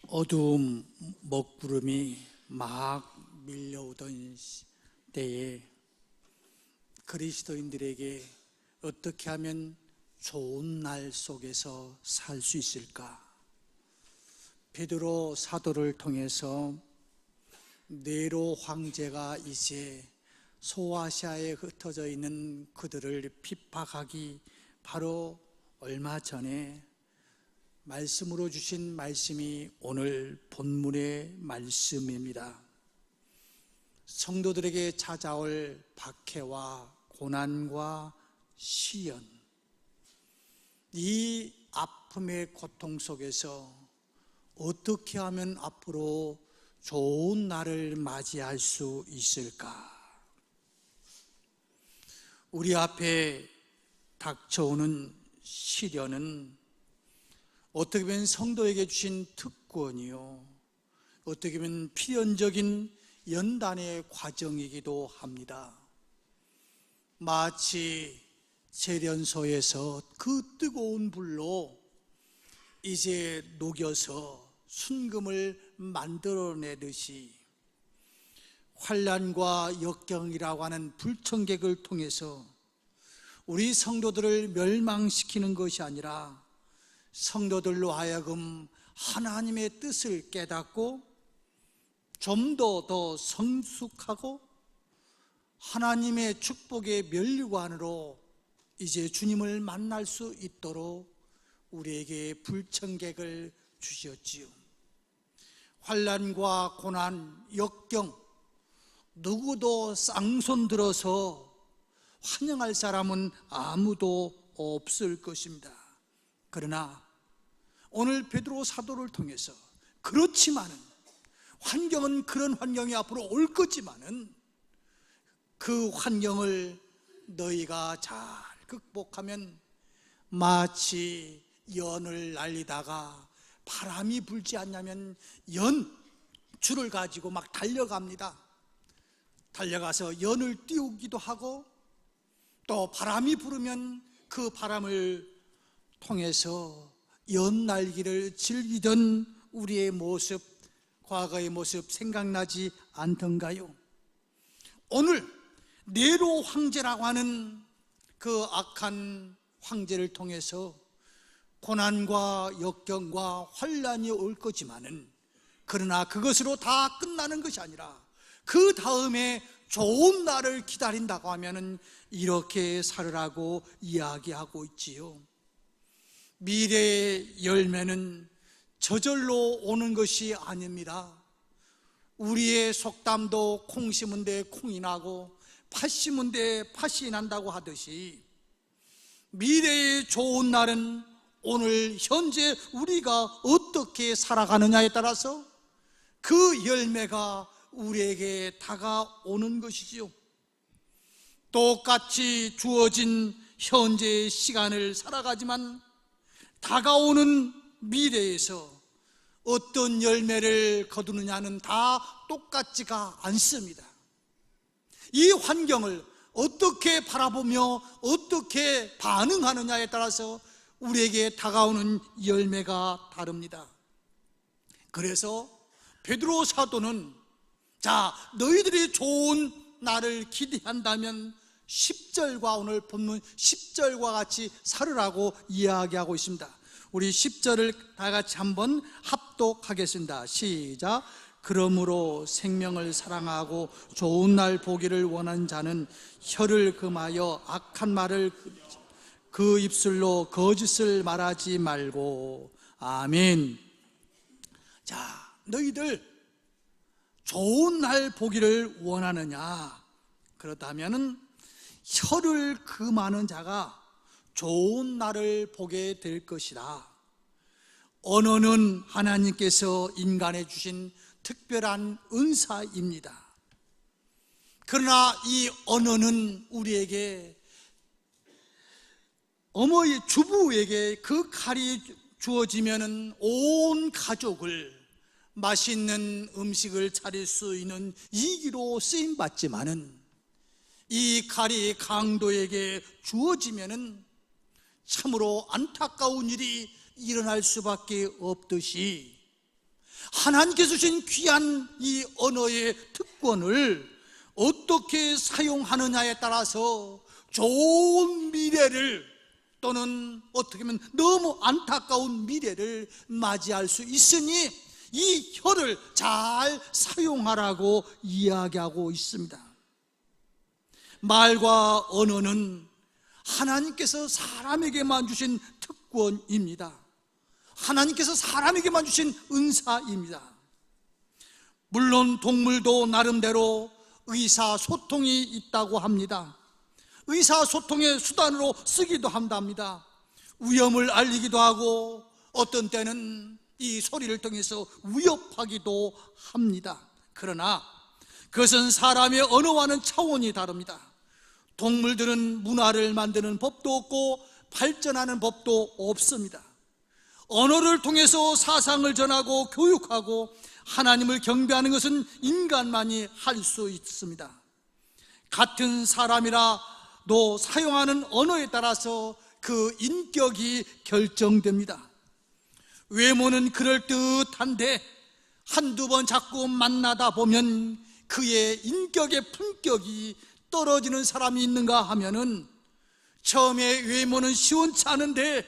어두운 먹구름이 막 밀려오던 때에 그리스도인들에게 어떻게 하면 좋은 날 속에서 살 수 있을까? 베드로 사도를 통해서 네로 황제가 이제 소아시아에 흩어져 있는 그들을 핍박하기 바로 얼마 전에 말씀으로 주신 말씀이 오늘 본문의 말씀입니다. 성도들에게 찾아올 박해와 고난과 시련, 이 아픔의 고통 속에서 어떻게 하면 앞으로 좋은 날을 맞이할 수 있을까? 우리 앞에 닥쳐오는 시련은 어떻게 보면 성도에게 주신 특권이요, 어떻게 보면 필연적인 연단의 과정이기도 합니다. 마치 재련소에서 그 뜨거운 불로 이제 녹여서 순금을 만들어내듯이 환난과 역경이라고 하는 불청객을 통해서 우리 성도들을 멸망시키는 것이 아니라 성도들로 하여금 하나님의 뜻을 깨닫고 좀 더 성숙하고 하나님의 축복의 면류관으로 이제 주님을 만날 수 있도록 우리에게 불청객을 주셨지요. 환난과 고난, 역경, 누구도 쌍손 들어서 환영할 사람은 아무도 없을 것입니다. 그러나 오늘 베드로 사도를 통해서 그렇지만은 환경은 그런 환경이 앞으로 올 거지만은 그 환경을 너희가 잘 극복하면 마치 연을 날리다가 바람이 불지 않냐면 줄을 가지고 막 달려갑니다. 달려가서 연을 띄우기도 하고 또 바람이 부르면 그 바람을 통해서 연날기를 즐기던 우리의 모습, 과거의 모습 생각나지 않던가요? 오늘 네로 황제라고 하는 그 악한 황제를 통해서 고난과 역경과 환난이 올 거지만은, 그러나 그것으로 다 끝나는 것이 아니라 그 다음에 좋은 날을 기다린다고 하면은 이렇게 살으라고 이야기하고 있지요. 미래의 열매는 저절로 오는 것이 아닙니다. 우리의 속담도 콩 심은 데 콩이 나고 팥 심은 데 팥이 난다고 하듯이 미래의 좋은 날은 오늘 현재 우리가 어떻게 살아가느냐에 따라서 그 열매가 우리에게 다가오는 것이지요. 똑같이 주어진 현재의 시간을 살아가지만 다가오는 미래에서 어떤 열매를 거두느냐는 다 똑같지가 않습니다. 이 환경을 어떻게 바라보며 어떻게 반응하느냐에 따라서 우리에게 다가오는 열매가 다릅니다. 그래서 베드로 사도는 너희들이 좋은 날을 기대한다면 10절과 오늘 본문 10절과 같이 살으라고 이야기하고 있습니다. 우리 10절을 다 같이 한번 합독하겠습니다. 시작. 그러므로 생명을 사랑하고 좋은 날 보기를 원하는 자는 혀를 금하여 악한 말을 그 입술로 거짓을 말하지 말고. 아멘. 너희들 좋은 날 보기를 원하느냐? 그렇다면은 혀를 금하는 자가 좋은 날을 보게 될 것이다. 언어는 하나님께서 인간에 주신 특별한 은사입니다. 그러나 이 언어는 우리에게, 어머니 주부에게 그 칼이 주어지면은 온 가족을 맛있는 음식을 차릴 수 있는 이기로 쓰임 받지만은, 이 칼이 강도에게 주어지면은 참으로 안타까운 일이 일어날 수밖에 없듯이 하나님께서 주신 귀한 이 언어의 특권을 어떻게 사용하느냐에 따라서 좋은 미래를, 또는 어떻게 보면 너무 안타까운 미래를 맞이할 수 있으니 이 혀를 잘 사용하라고 이야기하고 있습니다. 말과 언어는 하나님께서 사람에게만 주신 특권입니다. 하나님께서 사람에게만 주신 은사입니다. 물론 동물도 나름대로 의사소통이 있다고 합니다. 의사소통의 수단으로 쓰기도 한답니다. 위험을 알리기도 하고 어떤 때는 이 소리를 통해서 위협하기도 합니다. 그러나 그것은 사람의 언어와는 차원이 다릅니다. 동물들은 문화를 만드는 법도 없고 발전하는 법도 없습니다. 언어를 통해서 사상을 전하고 교육하고 하나님을 경배하는 것은 인간만이 할 수 있습니다. 같은 사람이라도 사용하는 언어에 따라서 그 인격이 결정됩니다. 외모는 그럴듯한데 한두 번 자꾸 만나다 보면 그의 인격의 품격이 떨어지는 사람이 있는가 하면은 처음에 외모는 시원치 않은데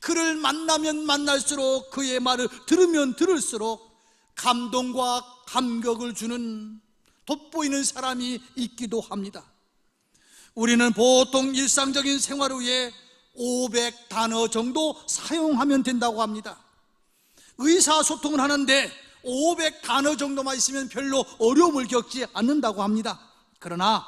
그를 만나면 만날수록 그의 말을 들으면 들을수록 감동과 감격을 주는 돋보이는 사람이 있기도 합니다. 우리는 보통 일상적인 생활 후에 500단어 정도 사용하면 된다고 합니다. 의사소통을 하는데 500단어 정도만 있으면 별로 어려움을 겪지 않는다고 합니다. 그러나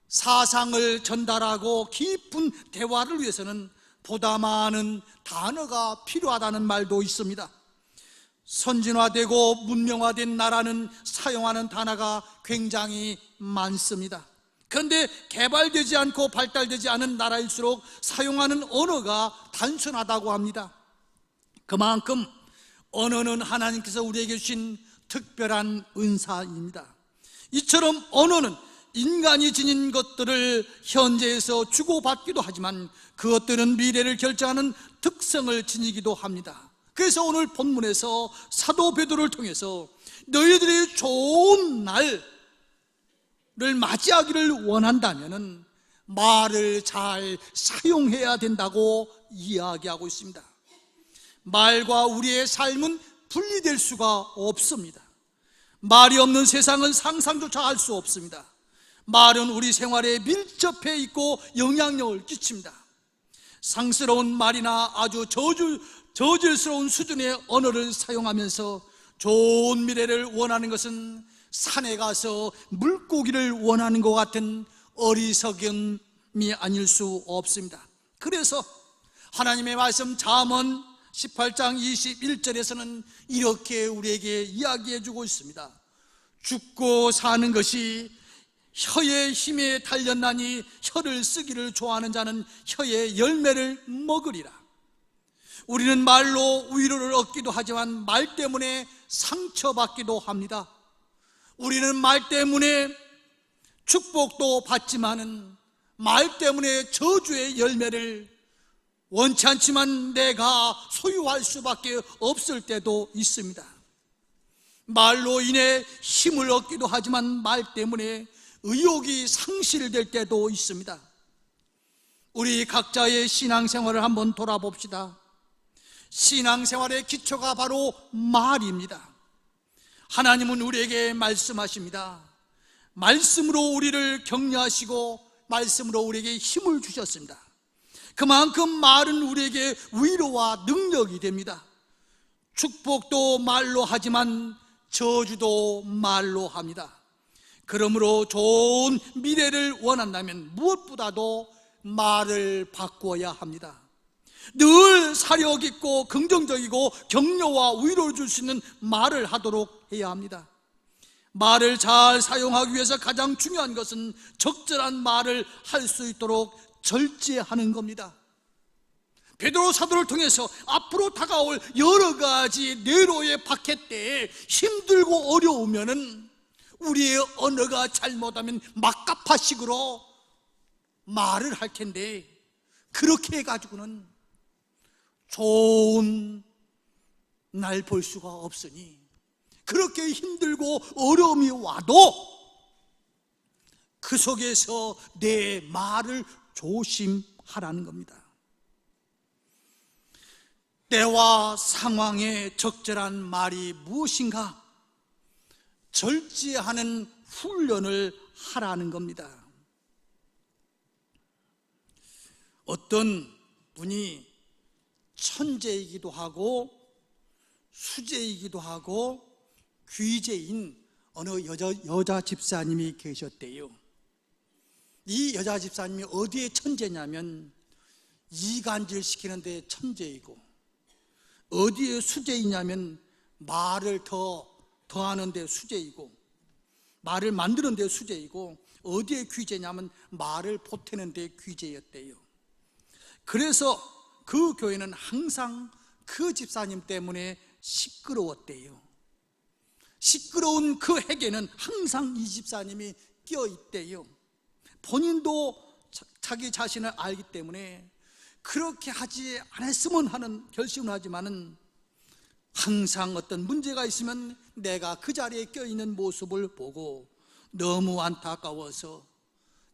사상을 전달하고 깊은 대화를 위해서는 보다 많은 단어가 필요하다는 말도 있습니다. 선진화되고 문명화된 나라는 사용하는 단어가 굉장히 많습니다. 그런데 개발되지 않고 발달되지 않은 나라일수록 사용하는 언어가 단순하다고 합니다. 그만큼 언어는 하나님께서 우리에게 주신 특별한 은사입니다. 이처럼 언어는 인간이 지닌 것들을 현재에서 주고받기도 하지만 그것들은 미래를 결정하는 특성을 지니기도 합니다. 그래서 오늘 본문에서 사도 베드로를 통해서 너희들이 좋은 날을 맞이하기를 원한다면 말을 잘 사용해야 된다고 이야기하고 있습니다. 말과 우리의 삶은 분리될 수가 없습니다. 말이 없는 세상은 상상조차 할 수 없습니다. 말은 우리 생활에 밀접해 있고 영향력을 끼칩니다. 상스러운 말이나 아주 저질스러운 수준의 언어를 사용하면서 좋은 미래를 원하는 것은 산에 가서 물고기를 원하는 것 같은 어리석음이 아닐 수 없습니다. 그래서 하나님의 말씀 잠언 18장 21절에서는 이렇게 우리에게 이야기해 주고 있습니다. 죽고 사는 것이 혀의 힘에 달렸나니 혀를 쓰기를 좋아하는 자는 혀의 열매를 먹으리라. 우리는 말로 위로를 얻기도 하지만 말 때문에 상처받기도 합니다. 우리는 말 때문에 축복도 받지만은 말 때문에 저주의 열매를 원치 않지만 내가 소유할 수밖에 없을 때도 있습니다. 말로 인해 힘을 얻기도 하지만 말 때문에 의욕이 상실될 때도 있습니다. 우리 각자의 신앙생활을 한번 돌아봅시다. 신앙생활의 기초가 바로 말입니다. 하나님은 우리에게 말씀하십니다. 말씀으로 우리를 격려하시고 말씀으로 우리에게 힘을 주셨습니다. 그만큼 말은 우리에게 위로와 능력이 됩니다. 축복도 말로 하지만 저주도 말로 합니다. 그러므로 좋은 미래를 원한다면 무엇보다도 말을 바꾸어야 합니다. 늘 사력 있고 긍정적이고 격려와 위로를 줄 수 있는 말을 하도록 해야 합니다. 말을 잘 사용하기 위해서 가장 중요한 것은 적절한 말을 할 수 있도록 절제하는 겁니다. 베드로 사도를 통해서 앞으로 다가올 여러 가지 네로의 박해 때에 힘들고 어려우면은 우리의 언어가 잘못하면 막가파식으로 말을 할 텐데 그렇게 해가지고는 좋은 날 볼 수가 없으니 그렇게 힘들고 어려움이 와도 그 속에서 내 말을 조심하라는 겁니다. 때와 상황에 적절한 말이 무엇인가 절제하는 훈련을 하라는 겁니다. 어떤 분이 천재이기도 하고 수재이기도 하고 귀재인 어느 여자 집사님이 계셨대요. 이 여자 집사님이 어디에 천재냐면 이간질 시키는 데 천재이고, 어디에 수재이냐면 말을 더하는 데 수재이고, 말을 만드는 데 수재이고, 어디에 귀재냐면 말을 보태는 데 귀재였대요. 그래서 그 교회는 항상 그 집사님 때문에 시끄러웠대요. 시끄러운 그 핵에는 항상 이 집사님이 껴있대요. 본인도 자기 자신을 알기 때문에 그렇게 하지 않았으면 하는 결심을 하지만은 항상 어떤 문제가 있으면 내가 그 자리에 껴있는 모습을 보고 너무 안타까워서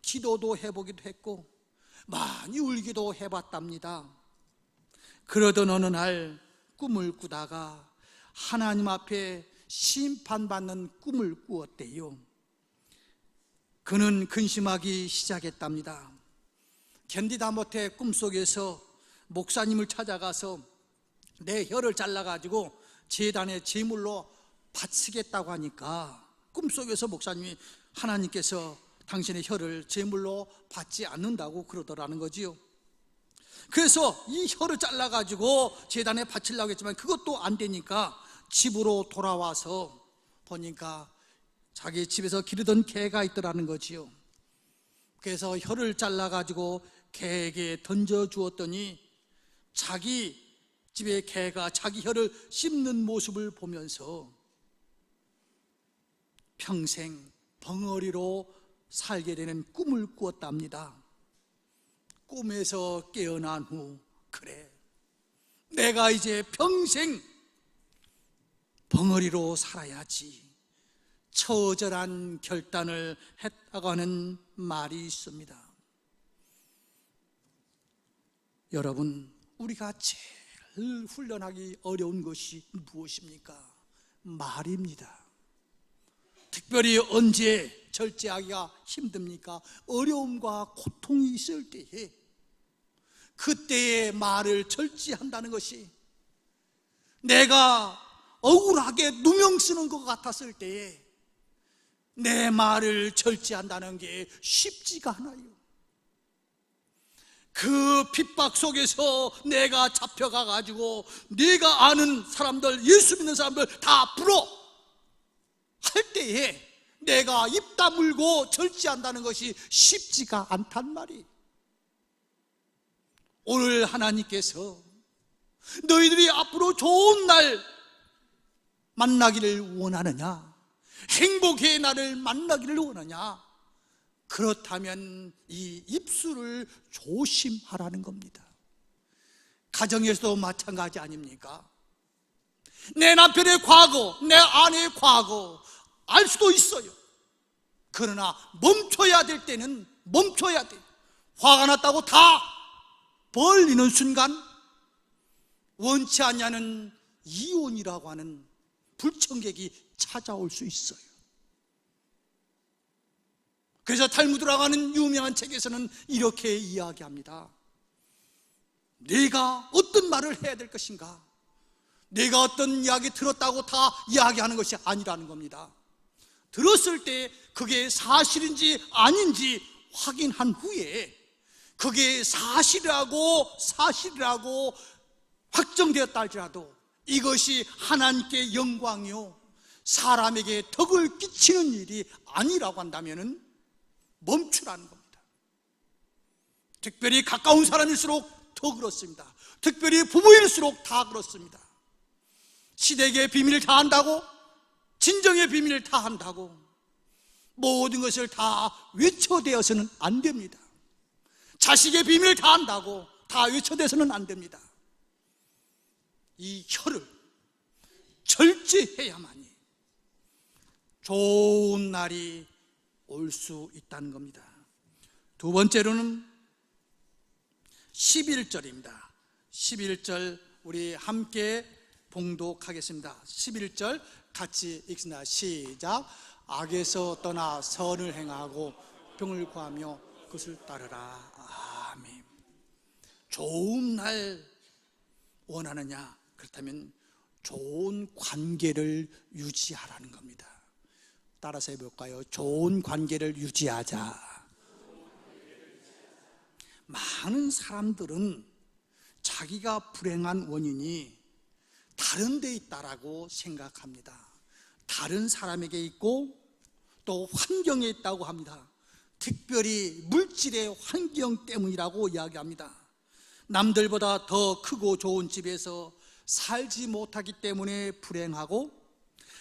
기도도 해보기도 했고 많이 울기도 해봤답니다. 그러던 어느 날 꿈을 꾸다가 하나님 앞에 심판받는 꿈을 꾸었대요. 그는 근심하기 시작했답니다. 견디다 못해 꿈속에서 목사님을 찾아가서 내 혀를 잘라가지고 제단에 제물로 바치겠다고 하니까 꿈속에서 목사님이 하나님께서 당신의 혀를 제물로 받지 않는다고 그러더라는 거지요. 그래서 이 혀를 잘라가지고 제단에 바치려고 했지만 그것도 안 되니까 집으로 돌아와서 보니까 자기 집에서 기르던 개가 있더라는 거지요. 그래서 혀를 잘라가지고 개에게 던져주었더니 자기 집의 개가 자기 혀를 씹는 모습을 보면서 평생 벙어리로 살게 되는 꿈을 꾸었답니다. 꿈에서 깨어난 후, 그래, 내가 이제 평생 벙어리로 살아야지, 처절한 결단을 했다고 하는 말이 있습니다. 여러분, 우리가 제일 훈련하기 어려운 것이 무엇입니까? 말입니다. 특별히 언제 절제하기가 힘듭니까? 어려움과 고통이 있을 때에 그때의 말을 절제한다는 것이, 내가 억울하게 누명 쓰는 것 같았을 때에 내 말을 절제한다는 게 쉽지가 않아요. 그 핍박 속에서 내가 잡혀가가지고 내가 아는 사람들, 예수 믿는 사람들 다 불어 할 때에 내가 입 다물고 절제한다는 것이 쉽지가 않단 말이에요. 오늘 하나님께서 너희들이 앞으로 좋은 날 만나기를 원하느냐, 행복의 날을 만나기를 원하냐, 그렇다면 이 입술을 조심하라는 겁니다. 가정에서도 마찬가지 아닙니까? 내 남편의 과거, 내 아내의 과거 알 수도 있어요. 그러나 멈춰야 될 때는 멈춰야 돼. 화가 났다고 다 벌리는 순간 원치 않냐는 이혼이라고 하는 불청객이 찾아올 수 있어요. 그래서 탈무드라고 하는 유명한 책에서는 이렇게 이야기합니다. 내가 어떤 말을 해야 될 것인가, 내가 어떤 이야기 들었다고 다 이야기하는 것이 아니라는 겁니다. 들었을 때 그게 사실인지 아닌지 확인한 후에 그게 사실이라고 확정되었다 할지라도 이것이 하나님께 영광이요 사람에게 덕을 끼치는 일이 아니라고 한다면 멈추라는 겁니다. 특별히 가까운 사람일수록 더 그렇습니다. 특별히 부부일수록 다 그렇습니다. 시댁의 비밀을 다 한다고, 진정의 비밀을 다 한다고 모든 것을 다 외쳐대어서는 안 됩니다. 자식의 비밀을 다 한다고 다 외쳐대서는 안 됩니다. 이 혀를 절제해야만이 좋은 날이 올 수 있다는 겁니다. 두 번째로는 11절입니다. 11절 우리 함께 봉독하겠습니다. 11절 같이 읽습니다. 시작. 악에서 떠나 선을 행하고 병을 구하며 그것을 따르라. 아멘. 좋은 날 원하느냐? 그렇다면 좋은 관계를 유지하라는 겁니다. 따라서 해볼까요? 좋은 관계를 유지하자. 많은 사람들은 자기가 불행한 원인이 다른 데 있다라고 생각합니다. 다른 사람에게 있고 또 환경에 있다고 합니다. 특별히 물질의 환경 때문이라고 이야기합니다. 남들보다 더 크고 좋은 집에서 살지 못하기 때문에 불행하고,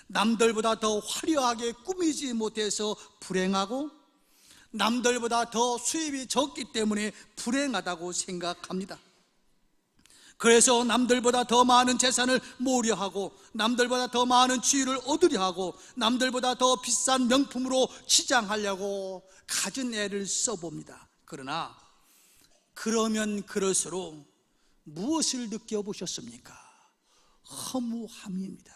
남들보다 더 화려하게 꾸미지 못해서 불행하고, 남들보다 더 수입이 적기 때문에 불행하다고 생각합니다. 그래서 남들보다 더 많은 재산을 모으려 하고, 남들보다 더 많은 지위를 얻으려 하고, 남들보다 더 비싼 명품으로 치장하려고 갖은 애를 써봅니다. 그러나 그러면 그럴수록 무엇을 느껴보셨습니까? 허무함입니다.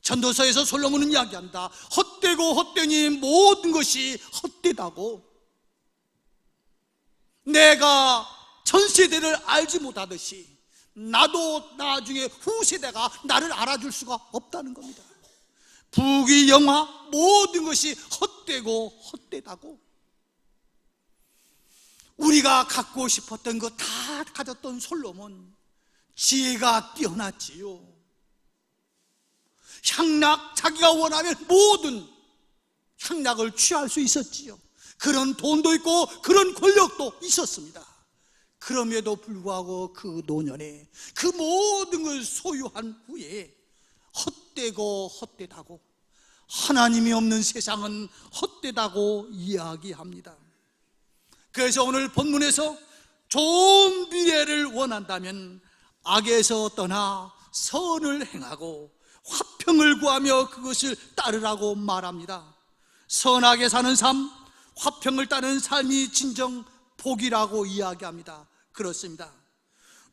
전도서에서 솔로몬은 이야기합니다. 헛되고 헛되니 모든 것이 헛되다고. 내가 전 세대를 알지 못하듯이 나도 나중에 후세대가 나를 알아줄 수가 없다는 겁니다. 부귀 영화 모든 것이 헛되고 헛되다고. 우리가 갖고 싶었던 거 다 가졌던 솔로몬, 지혜가 뛰어났지요. 향락, 자기가 원하면 모든 향락을 취할 수 있었지요. 그런 돈도 있고 그런 권력도 있었습니다. 그럼에도 불구하고 그 노년에 그 모든 걸 소유한 후에 헛되고 헛되다고, 하나님이 없는 세상은 헛되다고 이야기합니다. 그래서 오늘 본문에서 좋은 미래를 원한다면 악에서 떠나 선을 행하고 화평을 구하며 그것을 따르라고 말합니다. 선하게 사는 삶, 화평을 따르는 삶이 진정 복이라고 이야기합니다. 그렇습니다.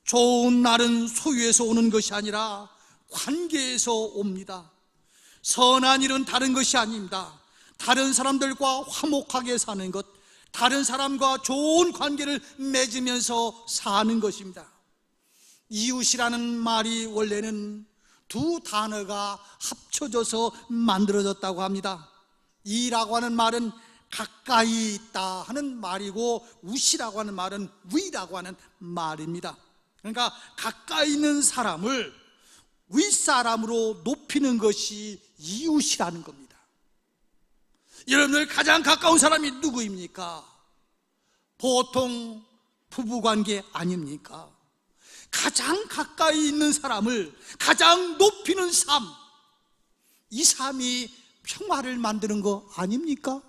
좋은 날은 소유에서 오는 것이 아니라 관계에서 옵니다. 선한 일은 다른 것이 아닙니다. 다른 사람들과 화목하게 사는 것, 다른 사람과 좋은 관계를 맺으면서 사는 것입니다. 이웃이라는 말이 원래는 두 단어가 합쳐져서 만들어졌다고 합니다. 이라고 하는 말은 가까이 있다 하는 말이고, 웃이라고 하는 말은 위라고 하는 말입니다. 그러니까 가까이 있는 사람을 윗사람으로 높이는 것이 이웃이라는 겁니다. 여러분들 가장 가까운 사람이 누구입니까? 보통 부부관계 아닙니까? 가장 가까이 있는 사람을 가장 높이는 삶, 이 삶이 평화를 만드는 거 아닙니까?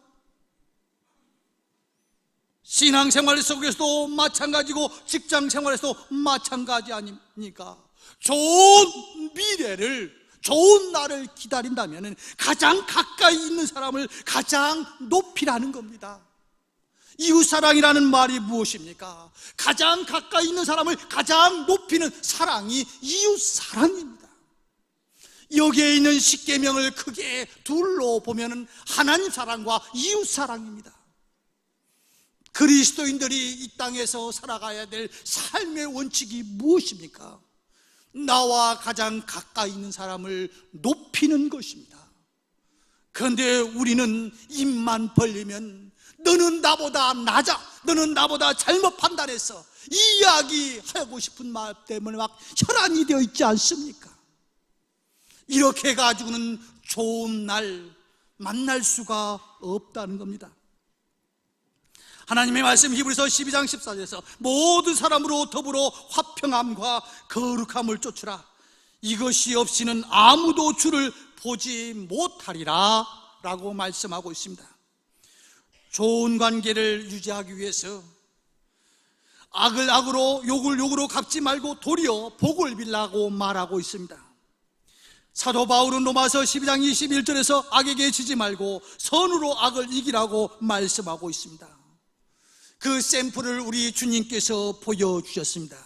신앙생활 속에서도 마찬가지고 직장생활에서도 마찬가지 아닙니까? 좋은 미래를, 좋은 날을 기다린다면 가장 가까이 있는 사람을 가장 높이라는 겁니다. 이웃사랑이라는 말이 무엇입니까? 가장 가까이 있는 사람을 가장 높이는 사랑이 이웃사랑입니다. 여기에 있는 십계명을 크게 둘로 보면 하나님 사랑과 이웃사랑입니다. 그리스도인들이 이 땅에서 살아가야 될 삶의 원칙이 무엇입니까? 나와 가장 가까이 있는 사람을 높이는 것입니다. 그런데 우리는 입만 벌리면 너는 나보다 낮아, 너는 나보다 잘못 판단했어, 이 이야기 하고 싶은 말 때문에 막 혈안이 되어 있지 않습니까? 이렇게 가지고는 좋은 날 만날 수가 없다는 겁니다. 하나님의 말씀 히브리서 12장 14절에서 모든 사람으로 더불어 화평함과 거룩함을 쫓으라, 이것이 없이는 아무도 주를 보지 못하리라 라고 말씀하고 있습니다. 좋은 관계를 유지하기 위해서 악을 악으로 욕을 욕으로 갚지 말고 도리어 복을 빌라고 말하고 있습니다. 사도 바울은 로마서 12장 21절에서 악에게 지지 말고 선으로 악을 이기라고 말씀하고 있습니다. 그 샘플을 우리 주님께서 보여주셨습니다.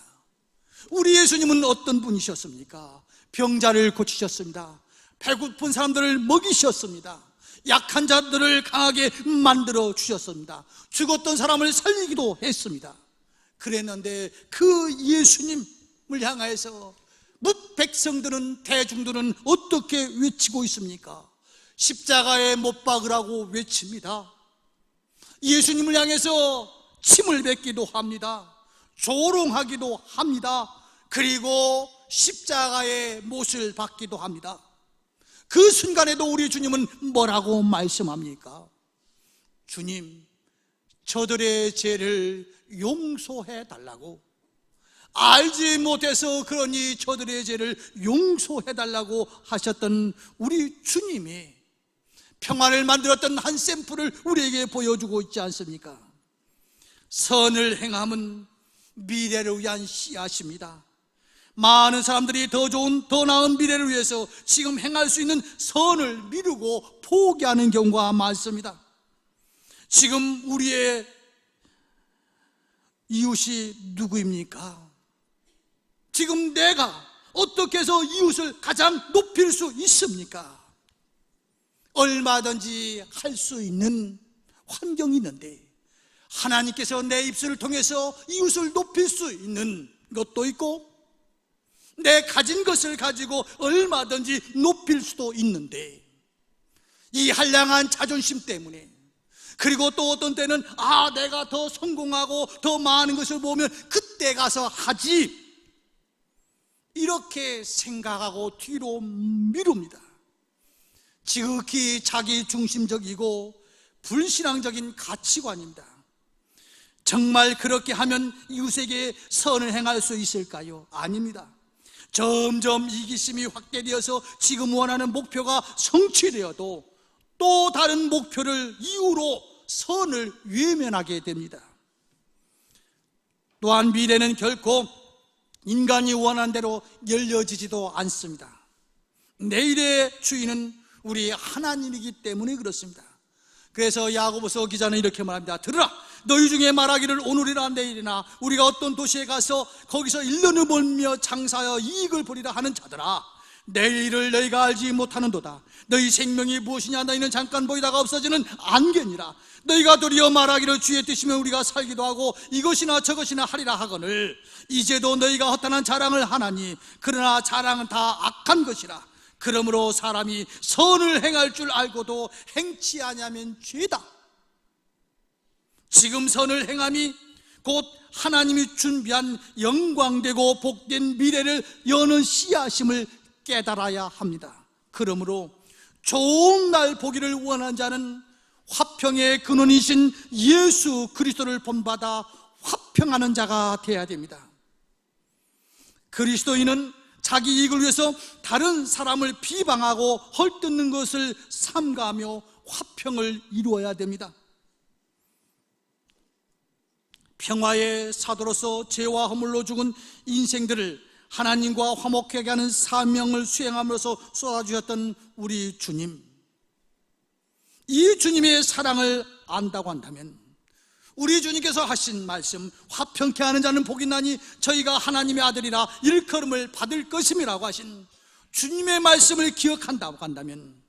우리 예수님은 어떤 분이셨습니까? 병자를 고치셨습니다. 배고픈 사람들을 먹이셨습니다. 약한 자들을 강하게 만들어 주셨습니다. 죽었던 사람을 살리기도 했습니다. 그랬는데 그 예수님을 향해서 백성들은, 대중들은 어떻게 외치고 있습니까? 십자가에 못 박으라고 외칩니다. 예수님을 향해서 침을 뱉기도 합니다. 조롱하기도 합니다. 그리고 십자가에 못을 박기도 합니다. 그 순간에도 우리 주님은 뭐라고 말씀합니까? 주님, 저들의 죄를 용서해 달라고, 알지 못해서 그러니 저들의 죄를 용서해 달라고 하셨던 우리 주님이 평안을 만들었던 한 샘플을 우리에게 보여주고 있지 않습니까? 선을 행함은 미래를 위한 씨앗입니다. 많은 사람들이 더 좋은, 더 나은 미래를 위해서 지금 행할 수 있는 선을 미루고 포기하는 경우가 많습니다. 지금 우리의 이웃이 누구입니까? 지금 내가 어떻게 해서 이웃을 가장 높일 수 있습니까? 얼마든지 할 수 있는 환경이 있는데 하나님께서 내 입술을 통해서 이웃을 높일 수 있는 것도 있고 내 가진 것을 가지고 얼마든지 높일 수도 있는데 이 한량한 자존심 때문에, 그리고 또 어떤 때는 내가 더 성공하고 더 많은 것을 보면 그때 가서 하지, 이렇게 생각하고 뒤로 미룹니다. 지극히 자기 중심적이고 불신앙적인 가치관입니다. 정말 그렇게 하면 이웃에게 선을 행할 수 있을까요? 아닙니다. 점점 이기심이 확대되어서 지금 원하는 목표가 성취되어도 또 다른 목표를 이유로 선을 외면하게 됩니다. 또한 미래는 결코 인간이 원한 대로 열려지지도 않습니다. 내일의 주인은 우리 하나님이기 때문에 그렇습니다. 그래서 야고보서 기자는 이렇게 말합니다. 들으라, 너희 중에 말하기를 오늘이나 내일이나 우리가 어떤 도시에 가서 거기서 1년을 벌며 장사하여 이익을 보리라 하는 자들아, 내일을 너희가 알지 못하는도다. 너희 생명이 무엇이냐? 너희는 잠깐 보이다가 없어지는 안개니라. 너희가 도리어 말하기를 주의 뜻이면 우리가 살기도 하고 이것이나 저것이나 하리라 하거늘 이제도 너희가 허탄한 자랑을 하나니 그러나 자랑은 다 악한 것이라. 그러므로 사람이 선을 행할 줄 알고도 행치 아니하면 죄다. 지금 선을 행함이 곧 하나님이 준비한 영광되고 복된 미래를 여는 씨앗임을 깨달아야 합니다. 그러므로 좋은 날 보기를 원하는 자는 화평의 근원이신 예수 그리스도를 본받아 화평하는 자가 되어야 됩니다. 그리스도인은 자기 이익을 위해서 다른 사람을 비방하고 헐뜯는 것을 삼가하며 화평을 이루어야 됩니다. 평화의 사도로서 죄와 허물로 죽은 인생들을 하나님과 화목하게 하는 사명을 수행함으로써 쏟아주셨던 우리 주님, 이 주님의 사랑을 안다고 한다면 우리 주님께서 하신 말씀, 화평케 하는 자는 복이 나니 저희가 하나님의 아들이라 일컬음을 받을 것임이라고 하신 주님의 말씀을 기억한다고 한다면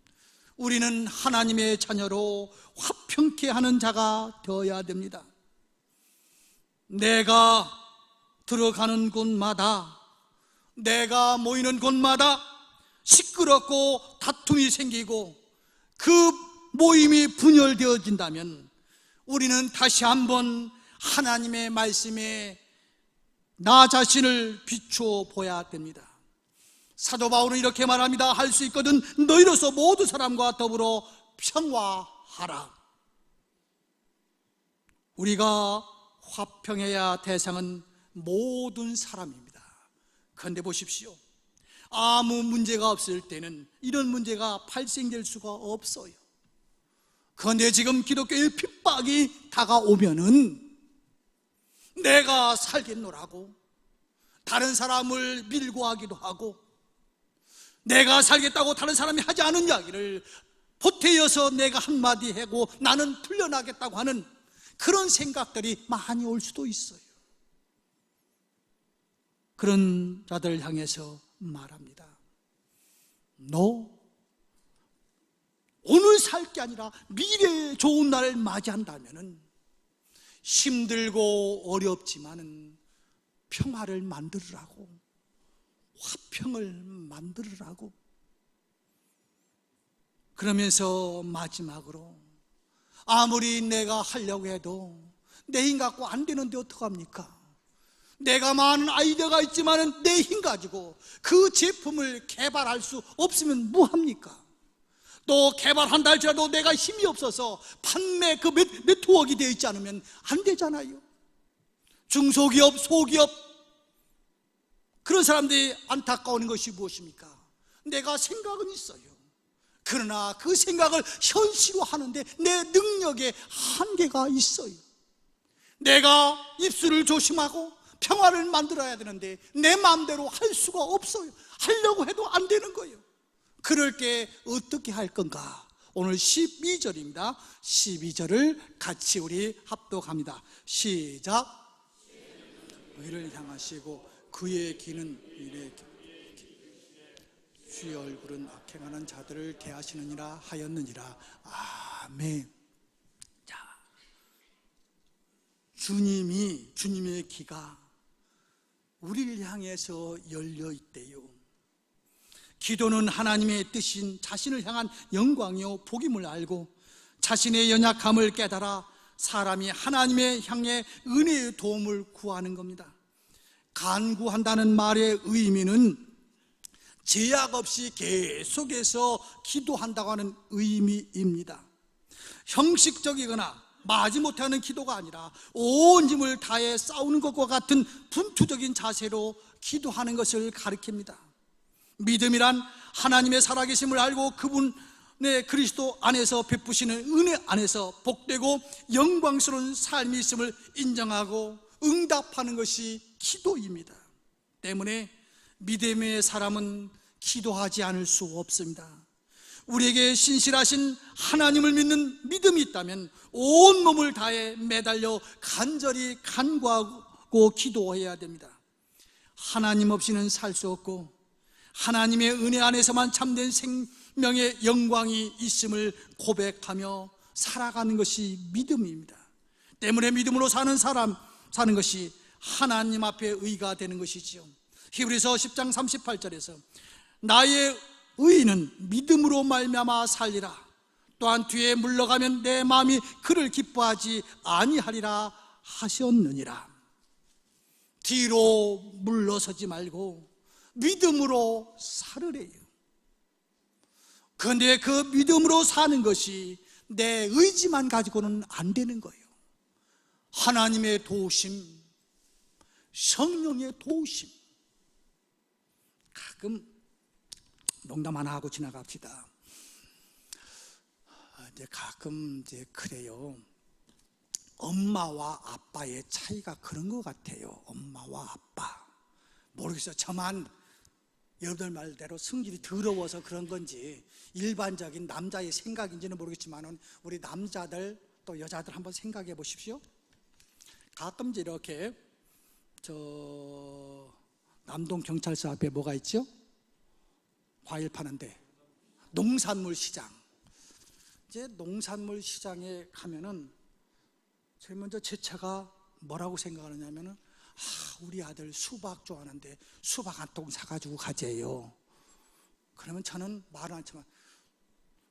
우리는 하나님의 자녀로 화평케 하는 자가 되어야 됩니다. 내가 들어가는 곳마다, 내가 모이는 곳마다 시끄럽고 다툼이 생기고 그 모임이 분열되어진다면 우리는 다시 한번 하나님의 말씀에 나 자신을 비추어 보아야 됩니다. 사도 바울은 이렇게 말합니다. 할 수 있거든 너희로서 모든 사람과 더불어 평화하라. 우리가 화평해야 대상은 모든 사람입니다. 그런데 보십시오, 아무 문제가 없을 때는 이런 문제가 발생될 수가 없어요. 그런데 지금 기독교의 핍박이 다가오면은 내가 살겠노라고 다른 사람을 밀고 하기도 하고 내가 살겠다고 다른 사람이 하지 않은 이야기를 보태어서 내가 한마디 하고 나는 풀려나겠다고 하는 그런 생각들이 많이 올 수도 있어요. 그런 자들을 향해서 말합니다. 너 오늘 살 게 아니라 미래의 좋은 날을 맞이한다면 힘들고 어렵지만은 평화를 만들으라고, 화평을 만들으라고. 그러면서 마지막으로 아무리 내가 하려고 해도 내 힘 갖고 안 되는데 어떡합니까? 내가 많은 아이디어가 있지만 내 힘 가지고 그 제품을 개발할 수 없으면 뭐합니까? 또 개발한다 할지라도 내가 힘이 없어서 판매 그 네트워크가 되어 있지 않으면 안 되잖아요. 중소기업, 소기업, 그런 사람들이 안타까운 것이 무엇입니까? 내가 생각은 있어요. 그러나 그 생각을 현실화하는데 내 능력에 한계가 있어요. 내가 입술을 조심하고 평화를 만들어야 되는데 내 마음대로 할 수가 없어요. 하려고 해도 안 되는 거예요. 그럴 때 어떻게 할 건가? 오늘 12절입니다. 12절을 같이 우리 합독합니다. 시작. 의를 향하시고 그의 귀는 이래 주의 얼굴은 악행하는 자들을 대하시느니라 하였느니라. 아멘. 자, 주님의 귀가 우리를 향해서 열려 있대요. 기도는 하나님의 뜻인 자신을 향한 영광이요 복임을 알고 자신의 연약함을 깨달아 사람이 하나님의 향해 은혜의 도움을 구하는 겁니다. 간구한다는 말의 의미는 제약 없이 계속해서 기도한다고 하는 의미입니다. 형식적이거나 마지못하는 기도가 아니라 온 힘을 다해 싸우는 것과 같은 분투적인 자세로 기도하는 것을 가리킵니다. 믿음이란 하나님의 살아계심을 알고 그분의 그리스도 안에서 베푸시는 은혜 안에서 복되고 영광스러운 삶이 있음을 인정하고 응답하는 것이 기도입니다. 때문에 믿음의 사람은 기도하지 않을 수 없습니다. 우리에게 신실하신 하나님을 믿는 믿음이 있다면 온 몸을 다해 매달려 간절히 간구하고 기도해야 됩니다. 하나님 없이는 살 수 없고 하나님의 은혜 안에서만 참된 생명의 영광이 있음을 고백하며 살아가는 것이 믿음입니다. 때문에 믿음으로 사는 것이 하나님 앞에 의가 되는 것이지요. 히브리서 10장 38절에서 나의 의인은 믿음으로 말미암아 살리라. 또한 뒤에 물러가면 내 마음이 그를 기뻐하지 아니하리라 하셨느니라. 뒤로 물러서지 말고 믿음으로 살으래요. 그런데 그 믿음으로 사는 것이 내 의지만 가지고는 안 되는 거예요. 하나님의 도우심, 성령의 도우심. 가끔 농담 하나 하고 지나갑시다. 가끔 그래요. 엄마와 아빠의 차이가 그런 것 같아요. 엄마와 아빠. 모르겠어요. 저만 여러분들 말대로 성질이 더러워서 그런 건지 일반적인 남자의 생각인지는 모르겠지만 우리 남자들 또 여자들 한번 생각해 보십시오. 가끔 이렇게 남동 경찰서 앞에 뭐가 있죠? 과일 파는데 농산물 시장. 이제 농산물 시장에 가면은 제일 먼저 제 차가 뭐라고 생각하느냐면은 우리 아들 수박 좋아하는데 수박 한 통 사가지고 가재요. 그러면 저는 말은 않지만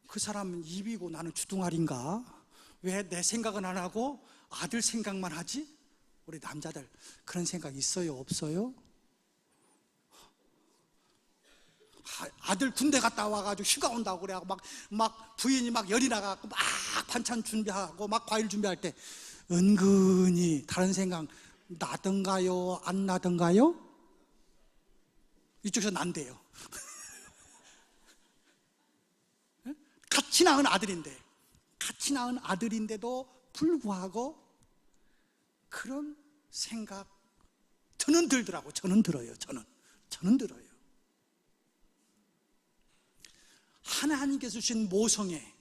그 사람은 입이고 나는 주둥아리인가? 왜 내 생각은 안 하고 아들 생각만 하지? 우리 남자들 그런 생각 있어요? 없어요? 아들 군대 갔다 와가지고 휴가 온다고 그래갖고 막 부인이 막 열이 나가고 막 반찬 준비하고 막 과일 준비할 때 은근히 다른 생각 나던가요? 안 나던가요? 이쪽에서 난대요. 같이 낳은 아들인데도 불구하고 그런 생각 저는 들더라고. 저는 들어요. 하나님께서 주신 모성애,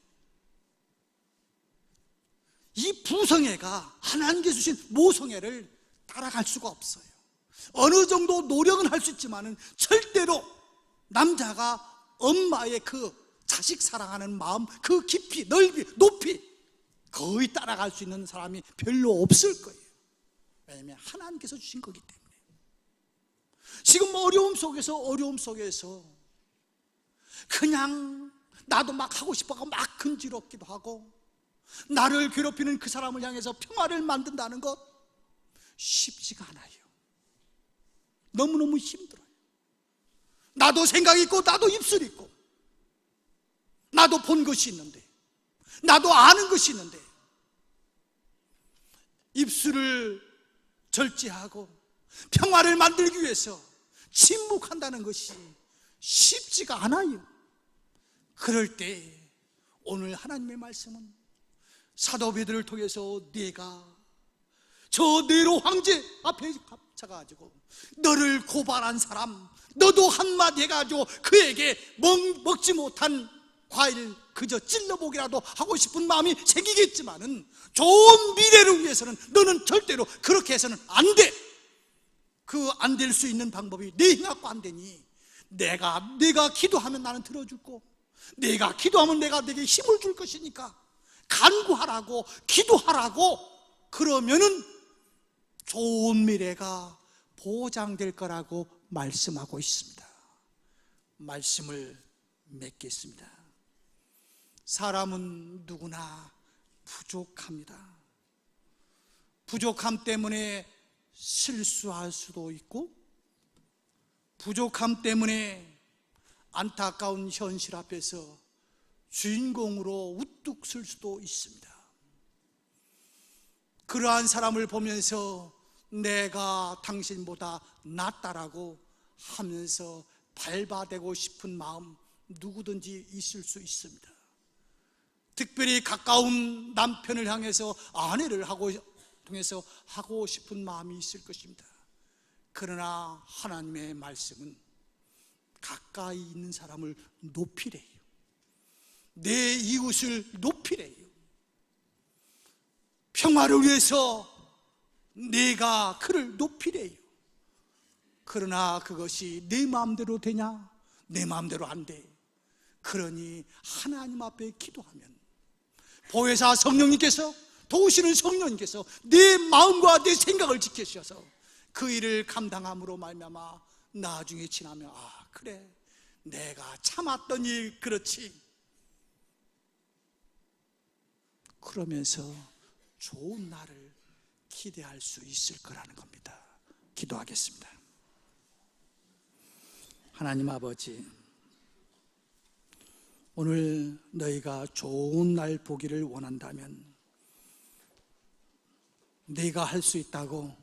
이 부성애가 하나님께서 주신 모성애를 따라갈 수가 없어요. 어느 정도 노력은 할 수 있지만은 절대로 남자가 엄마의 그 자식 사랑하는 마음, 그 깊이, 넓이, 높이 거의 따라갈 수 있는 사람이 별로 없을 거예요. 왜냐하면 하나님께서 주신 거기 때문에. 지금 어려움 속에서 그냥 나도 막 하고 싶어서 막 근지럽기도 하고, 나를 괴롭히는 그 사람을 향해서 평화를 만든다는 것 쉽지가 않아요. 너무너무 힘들어요. 나도 생각 있고, 나도 입술 있고, 나도 본 것이 있는데, 나도 아는 것이 있는데, 입술을 절제하고 평화를 만들기 위해서 침묵한다는 것이 쉽지가 않아요. 그럴 때 오늘 하나님의 말씀은 사도 베드로를 통해서 네가 저 네로 황제 앞에 갇혀가지고 너를 고발한 사람, 너도 한마디 해가지고 그에게 먹지 못한 과일 그저 찔러보기라도 하고 싶은 마음이 생기겠지만은 좋은 미래를 위해서는 너는 절대로 그렇게 해서는 안 돼. 그 안 될 수 있는 방법이 네 힘갖고 안 되니 내가 기도하면 나는 들어줄 거, 내가 기도하면 내가 네게 힘을 줄 것이니까 간구하라고, 기도하라고. 그러면은 좋은 미래가 보장될 거라고 말씀하고 있습니다. 말씀을 맺겠습니다. 사람은 누구나 부족합니다. 부족함 때문에 실수할 수도 있고, 부족함 때문에 안타까운 현실 앞에서 주인공으로 우뚝 설 수도 있습니다. 그러한 사람을 보면서 내가 당신보다 낫다라고 하면서 발바대고 싶은 마음 누구든지 있을 수 있습니다. 특별히 가까운 남편을 향해서, 아내를 통해서 하고 싶은 마음이 있을 것입니다. 그러나 하나님의 말씀은 가까이 있는 사람을 높이래요. 내 이웃을 높이래요. 평화를 위해서 내가 그를 높이래요. 그러나 그것이 내 마음대로 되냐? 내 마음대로 안 돼. 그러니 하나님 앞에 기도하면 보혜사 성령님께서, 도우시는 성령님께서 내 마음과 내 생각을 지켜주셔서 그 일을 감당함으로 말미암아 나중에 지나면, 아 그래 내가 참았던 일 그렇지, 그러면서 좋은 날을 기대할 수 있을 거라는 겁니다. 기도하겠습니다. 하나님 아버지, 오늘 너희가 좋은 날 보기를 원한다면 네가 할 수 있다고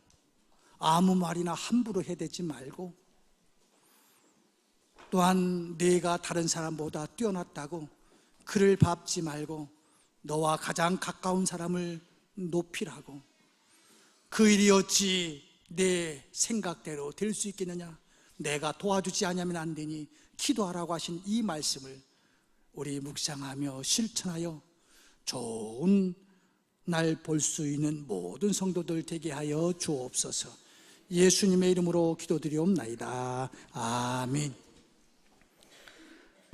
아무 말이나 함부로 해대지 말고, 또한 네가 다른 사람보다 뛰어났다고 그를 밟지 말고 너와 가장 가까운 사람을 높이라고. 그 일이 어찌 내 생각대로 될 수 있겠느냐? 내가 도와주지 않으면 안 되니 기도하라고 하신 이 말씀을 우리 묵상하며 실천하여 좋은 날 볼 수 있는 모든 성도들 되게 하여 주옵소서. 예수님의 이름으로 기도드리옵나이다. 아멘.